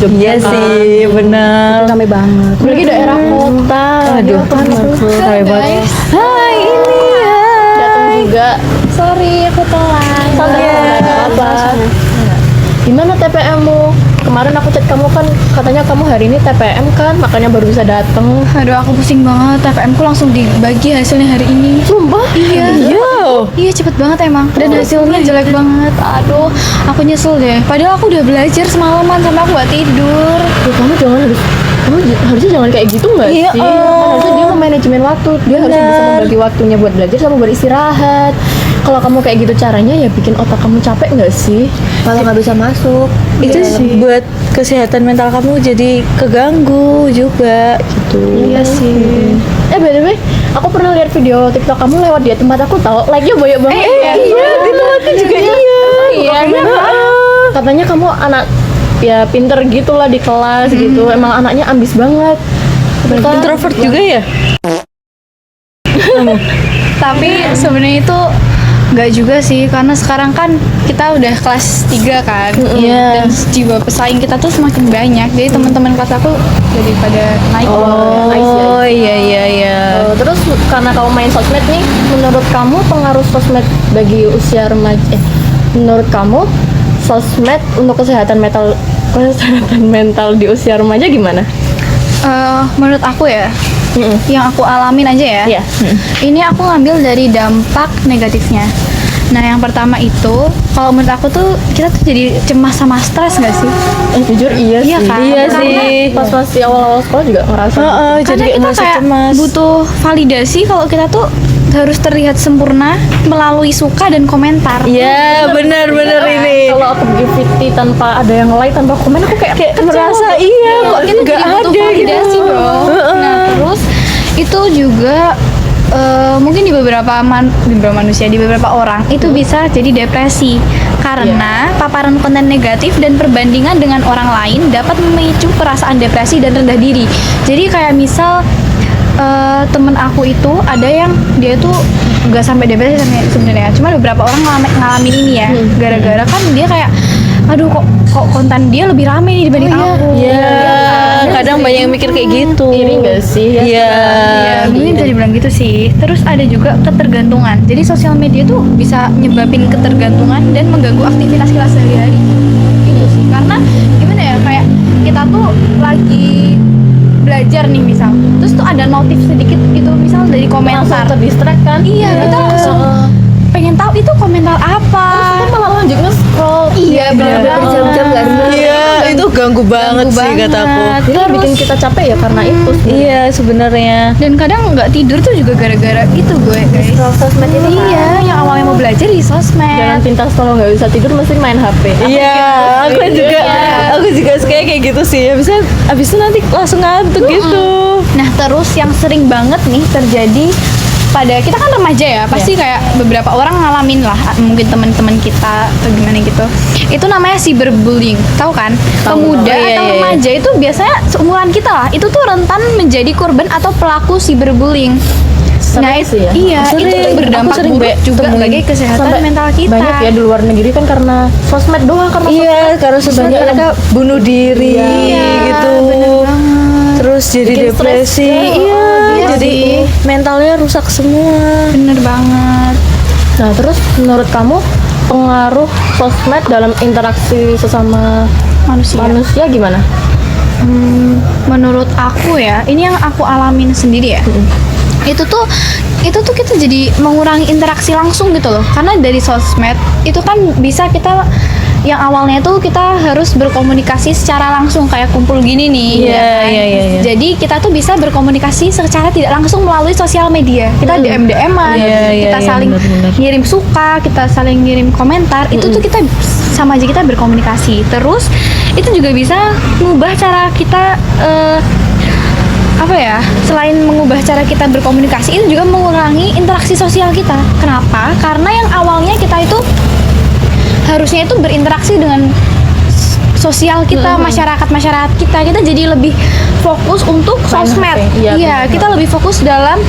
Jogja Iya kan. sih, benar. Rame banget. Apalagi daerah kota. Aduh, rame banget. Hai, ini ya. Datang juga. Sorry, aku telat. Nggak apa. Gimana TPM-mu? Kemarin aku chat kamu kan katanya kamu hari ini TPM kan, makanya baru bisa datang. Aduh, aku pusing banget. TPM ku langsung dibagi hasilnya hari ini. Sumpah? Iya. Yo. Iya, cepet banget emang. Dan hasilnya jelek banget. Aduh, aku nyesel deh. Padahal aku udah belajar semalaman sampai aku gak tidur. Ya, kamu harusnya jangan kayak gitu nggak Iya, sih? Harusnya dia manajemen waktu, dia harus bisa membagi waktunya buat belajar sama beristirahat. Kalau kamu kayak gitu caranya ya bikin otak kamu capek nggak sih? Malah gak bisa masuk. Itu sih buat kesehatan mental kamu jadi keganggu juga gitu. Iya sih. By the way, aku pernah lihat video TikTok kamu lewat di tempat aku tahu, like-nya banyak banget. Iya, di tempatku juga iya. Iya. Katanya kamu anak ya pinter gitulah di kelas gitu. Emang anaknya ambis banget. Introvert juga ya? Tapi sebenarnya itu nggak juga sih, karena sekarang kan kita udah kelas 3 kan. Iya. Dan jiwa pesaing kita tuh semakin banyak. Jadi teman-teman kelas aku jadi pada naik. Oh, iya. Terus karena kamu main sosmed nih, menurut kamu pengaruh sosmed bagi usia remaja? Menurut kamu sosmed untuk kesehatan mental di usia remaja gimana? Menurut aku ya, yang aku alamin aja ya. Iya. Ini aku ngambil dari dampak negatifnya. Nah, yang pertama itu, kalau menurut aku tuh kita tuh jadi cemas sama stres nggak sih? Jujur iya Iya sih. kan? Iya Karena sih. Pas masih awal-awal sekolah juga ngerasa. Jadi Karena kita ngerasa kayak cemas. butuh validasi kalau kita tuh harus terlihat sempurna melalui suka dan komentar. Iya, benar ini. Kalau aku gifty tanpa ada yang like, tanpa komen, aku kayak merasa iya kok Kita nggak jadi butuh ada validasi, gitu. bro. Nah, terus itu juga mungkin di beberapa manusia, di beberapa orang itu bisa jadi depresi karena paparan konten negatif dan perbandingan dengan orang lain dapat memicu perasaan depresi dan rendah diri. Jadi kayak misal temen aku itu ada yang dia tuh nggak sampai depresi sebenarnya, cuma beberapa orang ngalamin ini ya, gara-gara kan dia kayak aduh kok konten dia lebih rame nih dibanding aku. Iya, kadang banyak yang mikir kayak gitu. iri nggak sih? Iya. Ya, mungkin bisa dibilang gitu sih. Terus ada juga ketergantungan. Jadi sosial media tuh bisa nyebabin ketergantungan dan mengganggu aktivitas kita sehari-hari. Gitu sih. Karena gimana ya, kayak kita tuh lagi belajar nih misal, terus tuh ada notif sedikit gitu misal dari komentar. Langsung terdistract kan? Iya, kita langsung pengen tahu itu komentar apa. Terus kita malah lanjut nge-scroll. Iya, benar-benar berjam-jam nggak ada. Iya, itu ganggu banget sih banget. kataku. Jadi Terus- bikin kita capek ya karena itu. Iya, sebenarnya. Dan kadang nggak tidur tuh juga gara-gara itu gue guys. Sosmed itu kan. Iya, yang awalnya mau belajar di sosmed. Jangan pintas kalau nggak bisa tidur mesti main HP. Iya, aku juga suka kayak gitu sih. Abis itu nanti langsung ngantuk gitu. Nah, terus yang sering banget nih terjadi pada kita kan remaja ya, pasti kayak beberapa orang ngalamin lah, mungkin teman-teman kita atau gimana gitu. Itu namanya cyberbullying, tahu kan? Pemuda Oh, iya, atau iya. remaja itu biasanya seumuran kita lah, itu tuh rentan menjadi korban atau pelaku cyberbullying. Nah, sih ya. iya, itu Sering. berdampak Aku sering buruk juga temuin. bagi kesehatan Sampai mental kita. banyak ya di luar negeri kan karena sosmed doang, karena Iya, karena Banyak sebenarnya mereka bunuh diri gitu. bener banget. Terus jadi Bikin depresi. stres. Iya, Iya jadi sih. mentalnya rusak semua. Bener banget. Nah, terus menurut kamu pengaruh sosmed dalam interaksi sesama manusia gimana? Menurut aku ya, ini yang aku alamin sendiri ya. Itu tuh kita jadi mengurangi interaksi langsung gitu loh. Karena dari sosmed itu kan bisa kita yang awalnya tuh kita harus berkomunikasi secara langsung kayak kumpul gini nih. Iya, ya kan? iya. Jadi kita tuh bisa berkomunikasi secara tidak langsung melalui sosial media. Kita DM-an, Iya, kita iya, saling benar-benar. ngirim suka, kita saling ngirim komentar. Itu tuh kita sama aja kita berkomunikasi. Terus itu juga bisa mengubah cara kita apa ya, selain mengubah cara kita berkomunikasi, itu juga mengurangi interaksi sosial kita. Kenapa? Karena yang awalnya kita itu harusnya itu berinteraksi dengan sosial kita, masyarakat kita jadi lebih fokus untuk Main sosmed. HP. Iya, Iya, benar. kita lebih fokus dalam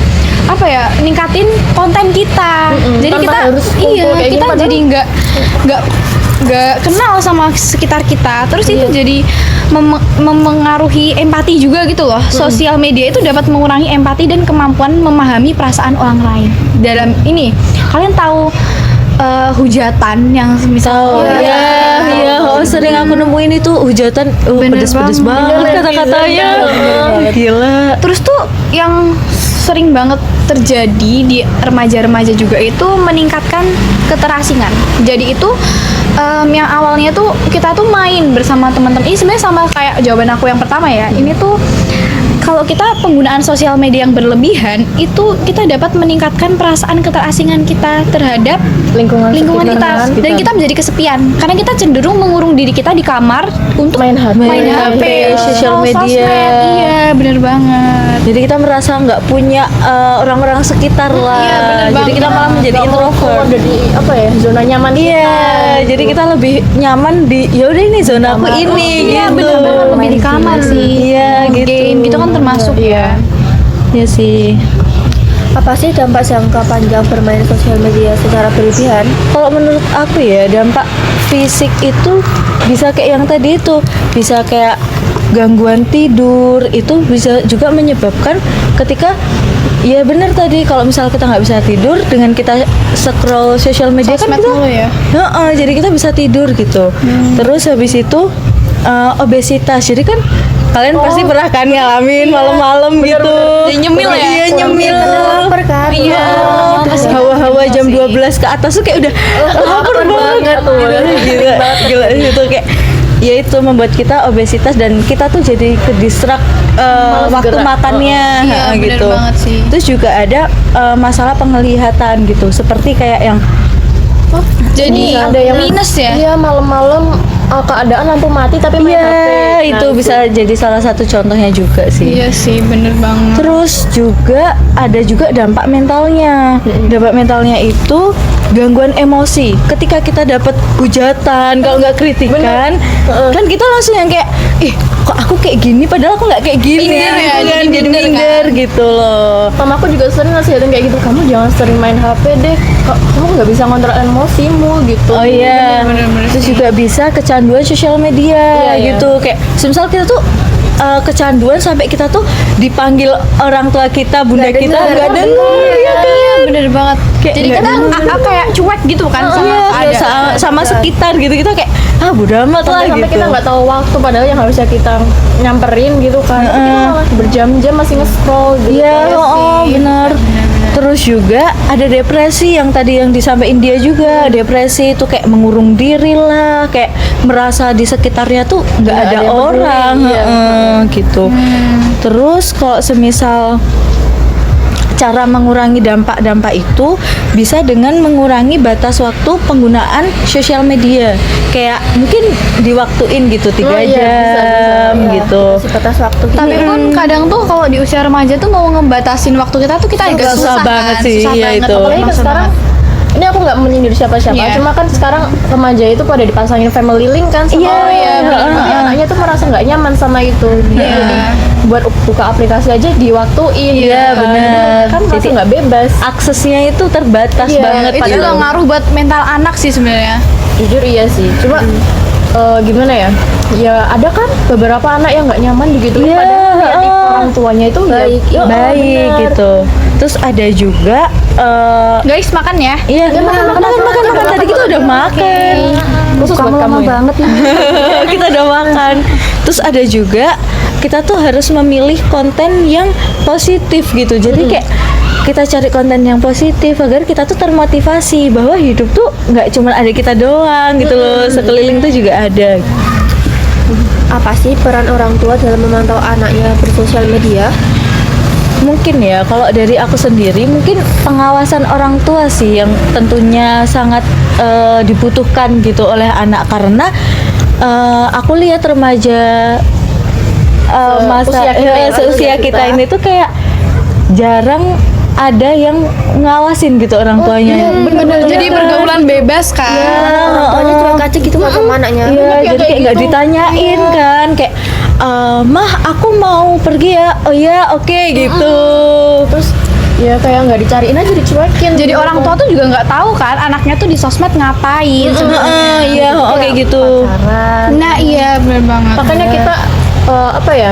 apa ya, ningkatin konten kita. Jadi Tanpa kita harus kumpul kayak gini, kita padahal- jadi nggak gak kenal sama sekitar kita. Terus itu jadi memengaruhi empati juga gitu loh. Sosial media itu dapat mengurangi empati dan kemampuan memahami perasaan orang lain. Dalam ini, kalian tahu hujatan yang misal Sering aku nemuin itu hujatan Bener pedes-pedes banget. banget kata-katanya. Gila. Terus tuh yang sering banget terjadi di remaja-remaja juga itu meningkatkan keterasingan. Jadi itu yang awalnya tuh kita tuh main bersama teman-teman. Ini sebenarnya sama kayak jawaban aku yang pertama ya. Ini tuh kalau kita penggunaan sosial media yang berlebihan itu kita dapat meningkatkan perasaan keterasingan kita terhadap lingkungan kita dan kita menjadi kesepian karena kita cenderung mengurung diri kita di kamar untuk Main HP, sosial scroll media. sosmed. Iya, bener banget. Jadi kita merasa nggak punya orang-orang sekitar lah. Iya, bener Jadi banget. kita malah menjadi introvert. Ada di apa ya, zona nyaman Iya, jadi kita lebih nyaman di ya udah ini zona aku ini Iya, gitu. bener banget lebih di kamar sih. Iya, gitu. Game gitu kan termasuk ya. Iya sih. Apa sih dampak jangka panjang bermain sosial media secara berlebihan? Kalau menurut aku ya dampak fisik itu bisa kayak yang tadi itu, bisa kayak gangguan tidur, itu bisa juga menyebabkan ketika ya benar tadi kalau misal kita nggak bisa tidur dengan kita scroll sosial media Sosmed kan kita mulu ya. jadi kita bisa tidur gitu. Terus habis itu obesitas. Jadi kan kalian pasti pernah kan ngalamin malam-malam gitu. Jadi nyemil ya? Iya, nyemil. Lapar kan? Iya. Hawa-hawa jam 12 ke atas tuh kayak udah lapar banget tuh. Gila itu kayak ya itu membuat kita obesitas dan kita tuh jadi ke distract waktu gerak. makannya Iya, bener gitu. banget sih. Terus juga ada masalah penglihatan gitu, seperti kayak yang Jadi ada yang minus ya. Iya, malam-malam keadaan lampu mati tapi main HP. Nah, itu bisa jadi salah satu contohnya juga sih. Iya sih, bener banget. Terus juga ada juga dampak mentalnya. Dampak mentalnya itu gangguan emosi. Ketika kita dapat hujatan, kalau nggak kritikan, kan kita langsung yang kayak, kok aku kayak gini padahal aku nggak kayak gini. Minder ya, gitu kan. jadi Jadi minder minder kan. gitu loh. Mamaku juga sering nasihatin kayak gitu, kamu jangan sering main HP deh, kamu nggak bisa ngontrol emosimu gitu. Oh iya. bener-bener Terus sih. juga bisa kecanduan sosial media Iya, gitu. Kayak semisal kita tuh kecanduan sampai kita tuh dipanggil orang tua kita, bunda kita nggak dengar. Iya, bener banget. Kayak Jadi nggak kita denger. kayak cuek gitu kan sama Iya, kayak ada. sama sekitar gitu, kita kayak bodo amat lah Sampai gitu. kita nggak tahu waktu padahal yang harusnya kita nyamperin gitu kan. Tapi kita malah berjam-jam masih nge-scroll gitu. Iya, kan. benar. Terus juga ada depresi yang tadi yang disampaikan dia juga. Depresi itu kayak mengurung diri lah, kayak merasa di sekitarnya tuh nggak ada ada yang peduli, orang, iya. gitu. Terus kalau semisal cara mengurangi dampak-dampak itu bisa dengan mengurangi batas waktu penggunaan sosial media. Kayak mungkin diwaktuin gitu 3 Oh, iya, jam bisa, gitu. Kasih batas waktu. Tapi pun kadang tuh kalau di usia remaja tuh mau ngebatasin waktu kita tuh kita agak Susah susah banget kan. sih, Susah iya banget. itu. Apalagi kan Susah sekarang ini aku nggak menyindir siapa-siapa, Iya. cuma kan sekarang remaja itu pada dipasangin family link kan sama Iya, iya, bener. bener. Tapi anaknya tuh merasa nggak nyaman sama itu. Iya. Jadi buat buka aplikasi aja diwaktuin. Iya, kan. bener. Kan merasa Jadi- nggak bebas. Aksesnya itu terbatas Iya, banget. Itu gitu. juga ngaruh buat mental anak sih sebenarnya. Jujur iya sih. Cuma gimana ya? Ya ada kan beberapa anak yang nggak nyaman begitu. Iya, Padahal niat orang tuanya itu Baik, ya, baik bener. gitu. Terus ada juga Guys, makan ya. iya, makan. Tadi kita udah makan. Khusus buat kamu ya. banget nih. Kita udah makan. Terus ada juga kita tuh harus memilih konten yang positif gitu. Jadi kayak kita cari konten yang positif agar kita tuh termotivasi bahwa hidup tuh nggak cuma ada kita doang gitu loh. Sekeliling tuh juga ada. Apa sih peran orang tua dalam memantau anaknya bersosial media? Mungkin ya kalau dari aku sendiri mungkin pengawasan orang tua sih yang tentunya sangat dibutuhkan gitu oleh anak karena aku lihat remaja Usia kita ya, seusia kita ini tuh kayak jarang ada yang ngawasin gitu orang tuanya. Bener. Jadi pergaulan bebas kan. Orang tuanya cuek aja gitu sama anaknya. Iya, jadi kayak kayak nggak gitu. ditanyain kan, kayak mah aku mau pergi ya, oh ya oke gitu. Terus ya kayak nggak dicariin aja, dicuekin. Jadi gitu. orang tua tuh juga nggak tahu kan anaknya tuh di sosmed ngapain sebenarnya. Iya, kayak gitu. Pacaran. Nah iya benar banget. Makanya kita apa ya,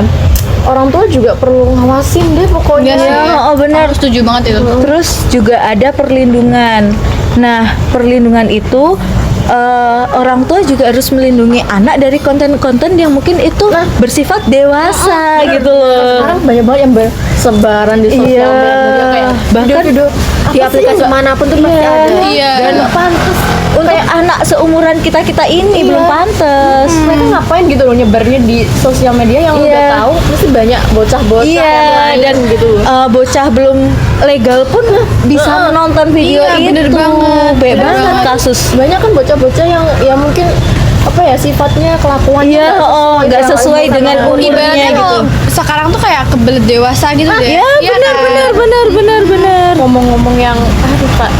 orang tua juga perlu ngawasin deh pokoknya. Iya sih. Ya, benar. Aku setuju banget itu. Terus juga ada perlindungan. Nah, perlindungan itu orang tua juga harus melindungi anak dari konten-konten yang mungkin itu bersifat dewasa gitu loh. Sekarang banyak banget yang bersebaran di sosial Iya. media kayak Bahkan video-video Di aplikasi manapun tuh pasti ada. Iya. dan nggak pantas. untuk anak seumuran kita ini Iya. belum pantas. Mereka ngapain gitu loh nyebarnya di sosial media yang udah Iya. tahu pasti banyak bocah-bocah Iya, yang lain dan gitu. bocah belum legal pun bisa menonton video Iya, itu. bener banget, Banyak bener banget banget. kasus. Banyak kan bocah-bocah yang mungkin apa ya sifatnya kelakuannya Iya, nggak sesuai sama dengan umurnya Ibaratnya gitu. kalau sekarang tuh kayak kebelet dewasa gitu deh. Ya, Iya benar. ngomong-ngomong yang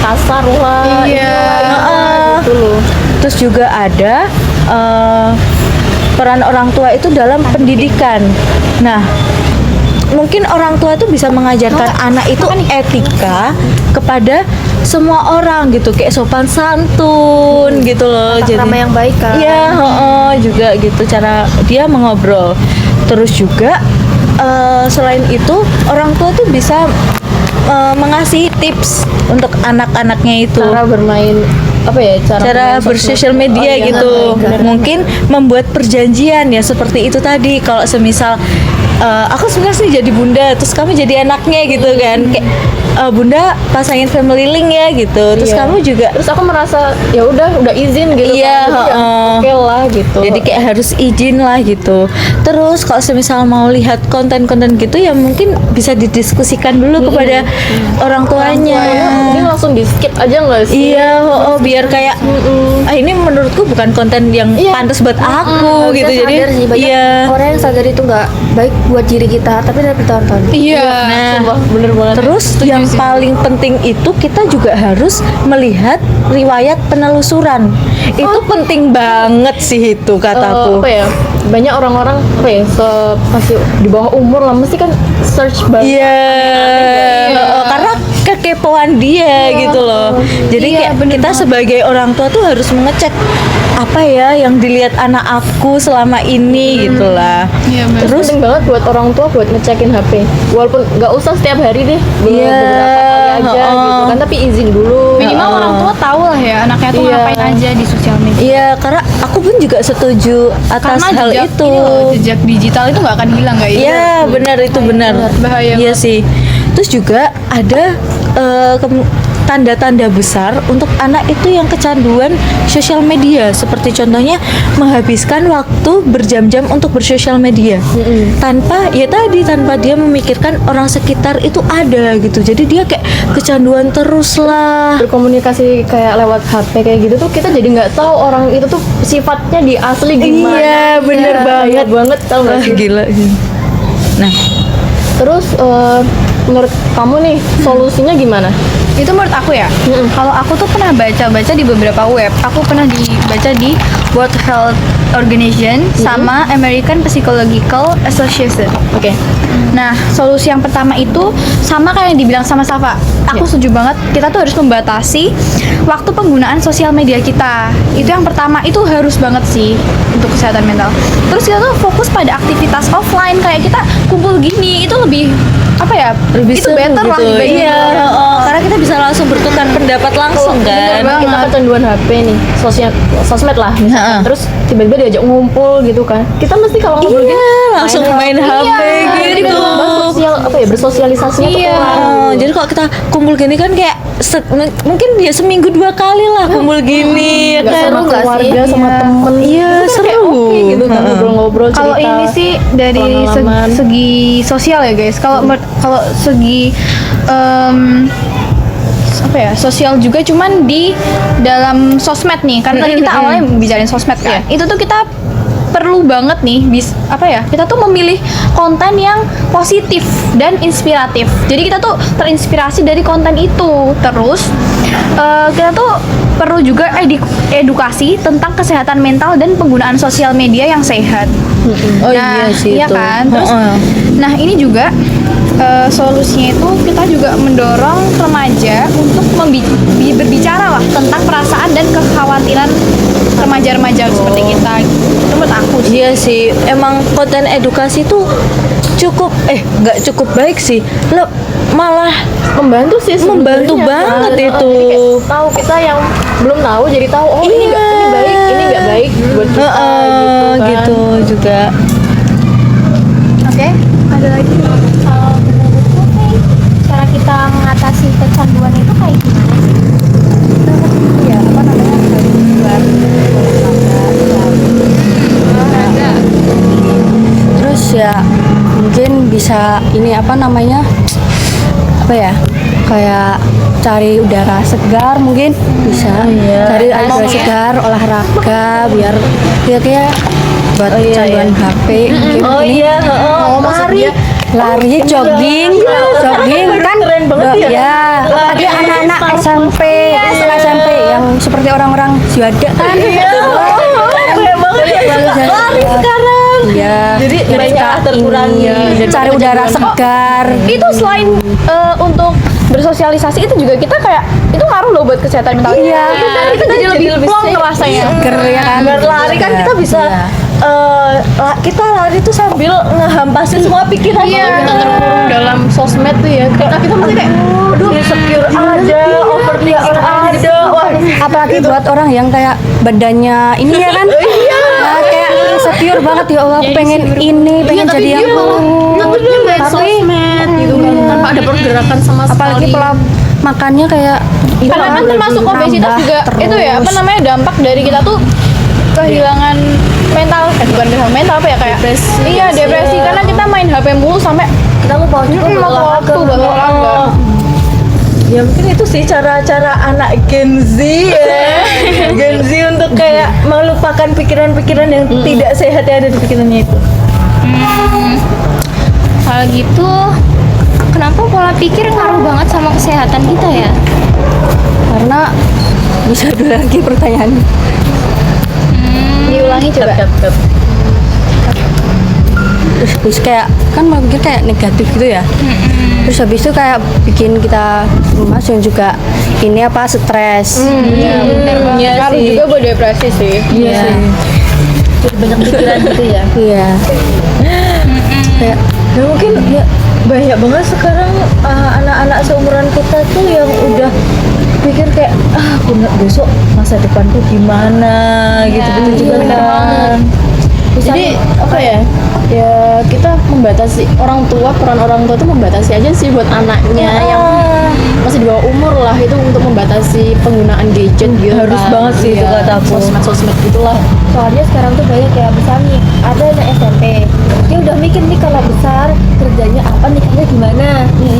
kasar lah. Iya. inilah, gitu loh. Terus juga ada peran orang tua itu dalam pendidikan. Nah, mungkin orang tua itu bisa mengajarkan anak itu etika kepada semua orang gitu, kayak sopan santun gitu loh. Tata krama yang baik kan. Iya, juga gitu cara dia mengobrol. Terus juga selain itu orang tua tuh bisa mengasih tips untuk anak-anaknya itu. Cara bermain apa ya, Cara bermain bersosial sosmed. media Oh, iya, gitu. benar. Mungkin membuat perjanjian ya seperti itu tadi. Kalau semisal aku sebenarnya sih jadi bunda, terus kamu jadi anaknya gitu kan. Kayak bunda pasangin family link ya gitu. Terus Iya. kamu juga Terus aku merasa ya udah izin gitu. Iya, kan. Jadi ya, oke lah gitu. jadi kayak harus izin lah gitu. Terus kalau semisal mau lihat konten-konten gitu ya mungkin bisa didiskusikan dulu kepada orang tuanya. Ini langsung di skip aja nggak sih? Iya, biar kayak ini menurutku bukan konten yang Iya. pantas buat aku gitu. Kita Jadi sadar sih banyak iya. orang yang sadar itu nggak baik buat diri kita, tapi tetap ditonton. Iya. Nah, Sumpah, bener banget. terus yang paling penting itu kita juga harus melihat riwayat penelusuran. Itu penting banget sih itu kataku. apa ya, banyak orang-orang apa ya, masih di bawah umur lah mesti kan search banget. Iya, karena kekepoan dia gitu loh. Jadi Iya, kayak bener kita banget. sebagai orang tua tuh harus mengecek apa ya yang dilihat anak aku selama ini gitulah. Iya, bener. Terus Penting banget buat orang tua buat ngecekin HP, walaupun nggak usah setiap hari deh, Iya, beberapa kali aja gitu kan, tapi izin dulu. Minimal orang tua tahu lah ya anaknya tuh Iya. ngapain aja di sosial media. iya, karena aku pun juga setuju atas Karena hal jejak itu. ini loh, jejak digital itu nggak akan hilang guys. Iya, benar itu benar. Bahaya Iya banget. sih. Terus juga ada tanda-tanda besar untuk anak itu yang kecanduan sosial media, seperti contohnya menghabiskan waktu berjam-jam untuk bersosial media tanpa dia memikirkan orang sekitar itu ada gitu. Jadi dia kayak kecanduan terus lah. Berkomunikasi kayak lewat HP kayak gitu tuh kita jadi nggak tahu orang itu tuh sifatnya di asli gimana. Iya, bener Bahaya banget tau nggak sih? Gila. Nah, Terus menurut kamu nih solusinya gimana? Itu menurut aku ya. Kalau aku tuh pernah baca-baca di beberapa web. Aku pernah dibaca di World Health Organization sama American Psychological Association. Oke. Nah, solusi yang pertama itu sama kayak yang dibilang sama Safa. Aku setuju banget. Kita tuh harus membatasi waktu penggunaan sosial media kita. Itu yang pertama, itu harus banget sih untuk kesehatan mental. Terus kita tuh fokus pada aktivitas offline kayak kita kumpul gini. Itu lebih apa ya? lebih itu seru better lah gitu. dibanding Iya, karena kita bisa langsung bertukar pendapat langsung Bener kan. banget, kita kecanduan HP nih, sosmed lah misalkan. Ha-ha. Terus tiba-tiba diajak ngumpul gitu kan. Kita mesti kalau ngobrol Iya, gini langsung main HP jadi gitu. bersosialisasinya tuh Iya, kurang. jadi kalau kita kumpul gini kan kayak mungkin ya seminggu 2 kali lah kumpul gini ya Nggak kan. sama nggak sih? keluarga, sama Iya. temen. Iya, Itu kan kayak seru. oke gitu kan, ngobrol-ngobrol cerita. Kalau ini sih dari pengalaman. segi sosial ya guys. Kalau segi apa ya, sosial juga cuman di dalam sosmed nih. Karena tadi kita awalnya bicarain sosmed kan. Itu tuh kita perlu banget nih kita tuh memilih konten yang positif dan inspiratif. Jadi kita tuh terinspirasi dari konten itu. Terus kita tuh perlu juga edukasi tentang kesehatan mental dan penggunaan sosial media yang sehat. Oh Nah, iya sih iya itu. kan? Terus, nah ini juga solusinya itu kita juga mendorong remaja untuk berbicara lah tentang perasaan dan kekhawatiran remaja-remaja seperti kita. Itu menurut aku sih. Iya sih, emang konten edukasi tuh cukup nggak cukup baik sih. Malah Membantu sih sebenarnya. Membantu banget Jadi itu. kayak tahu kita yang belum tahu jadi tahu ini baik, ini nggak baik buat kita kan. gitu juga. Oke, ada lagi. Kalau menurutku nih, cara kita mengatasi kecanduan itu kayak gimana sih? Ya apa namanya terus ya mungkin bisa ini apa namanya kayak cari udara segar mungkin bisa cari udara segar olahraga biar kayak buat kecanduan HP mungkin lari jogging kan keren banget ya. ada anak-anak SMP SMP yang seperti orang-orang Juada kan Keren banget ya. lari sekarang jadi banyak terkurangi. cari udara segar Itu selain untuk bersosialisasi itu juga kita kayak itu ngaruh loh buat kesehatan mental kita. Kita jadi lebih plong rasanya. seger ya kan Berlari kan kita bisa kita lari tuh sambil ngehampasin semua pikiran Iya. kita terkurung dalam sosmed tuh ya. Kita mesti kayak aduh insecure ada, overthinking ada. Wah, apalagi buat orang yang kayak badannya ini ya kan kayak insecure banget ya Allah aku pengen ini pengen jadi yang takutnya buat sosmed gitu kan tanpa ada pergerakan sama apalagi sekali. pola makannya kayak itu Karena kan termasuk obesitas nambah juga itu ya apa terus. namanya dampak dari kita tuh kehilangan mental bukan kehilangan mental apa ya kayak depresi karena kita main HP mulu sampai Kita lupa juga buat mau olahraga. waktu buat olahraga. Ya mungkin itu sih cara-cara anak Gen Z ya. Gen Z untuk kayak melupakan pikiran-pikiran yang tidak sehat yang ada di pikirannya itu. Kalau gitu kenapa pola pikir ngaruh banget sama kesehatan kita ya? karena bisa dulu lagi pertanyaannya Diulangi coba. terus kayak kan mungkin kayak negatif gitu ya terus habis itu kayak bikin kita lemas dan juga ini apa stres Ngaruh juga buat depresi sih. iya Banyak pikiran gitu ya. iya kayak Ya mungkin ya banyak banget sekarang anak-anak seumuran kita tuh yang udah pikir kayak aku besok masa depanku gimana gitu juga kan. Jadi apa ya? Ya kita membatasi peran orang tua tuh membatasi aja sih buat anaknya yang masih di bawah umur lah itu untuk membatasi penggunaan gadget gitu. Harus banget sih itu kata aku. Sosmed gitulah. Soalnya sekarang tuh banyak ya, misalnya nih, ada anak SMP, dia udah mikir nih kalau besar kerjanya apa, nikahnya gimana.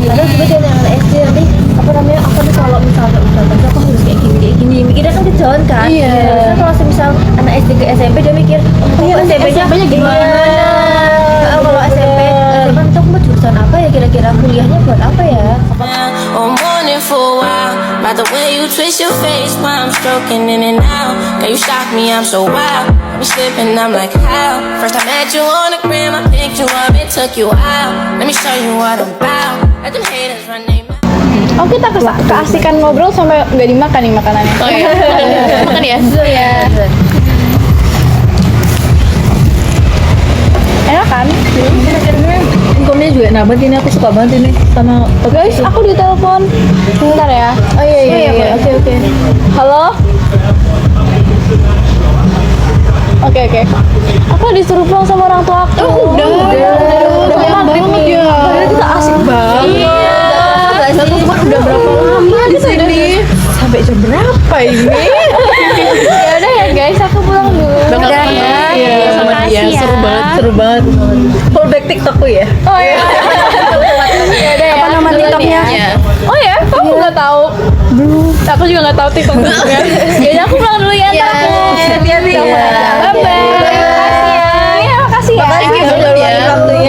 Padahal juga dia anak SD nanti apa namanya, apa nih kalau misalnya udah besar aku harus kayak gini. Mikirnya kan kejauhan kan. Iya. Harusnya kalau misal anak SD ke SMP dia mikir, oh SMP-nya gimana? Kalau SMP tuh aku mau jurusan apa ya kira-kira, kuliahnya buat apa ya? or morning for a while. By the way you twist your face while I'm stroking in and out. Girl, you shock me, I'm so wild. I'm slipping, I'm like, how? First I met you on the gram, I picked you up, it took you out. Let me show you what I'm about. Let them haters run their mouth. Oh kita keasikan ngobrol sampai nggak dimakan nih makanannya. Oh iya. Makan ya? Iya. Enak kan? Income-nya juga nambah ini, aku suka banget ini sama Guys, aku ditelepon. Bentar ya. Oh iya. Oke. Halo? Oke. Aku disuruh pulang sama orang tua aku. Udah maghrib nih. Padahal kita asik banget. Iya. Udah berapa lama di sini? Sampai jam berapa ini? Ya udah ya guys, aku pulang dulu. Iya, sama dia. Makasih ya. Seru banget. Fallback TikTokku ya. Oh iya. Ya udah ya. apa nama TikToknya Oh ya, kamu nggak tahu? Belum. Aku juga nggak tahu TikToknya. Jadi aku pulang dulu ya. Ntar aku. Hati-hati ya. Bye bye. Makasih ya. Ya makasih ya. Makasih ya udah luangin waktunya.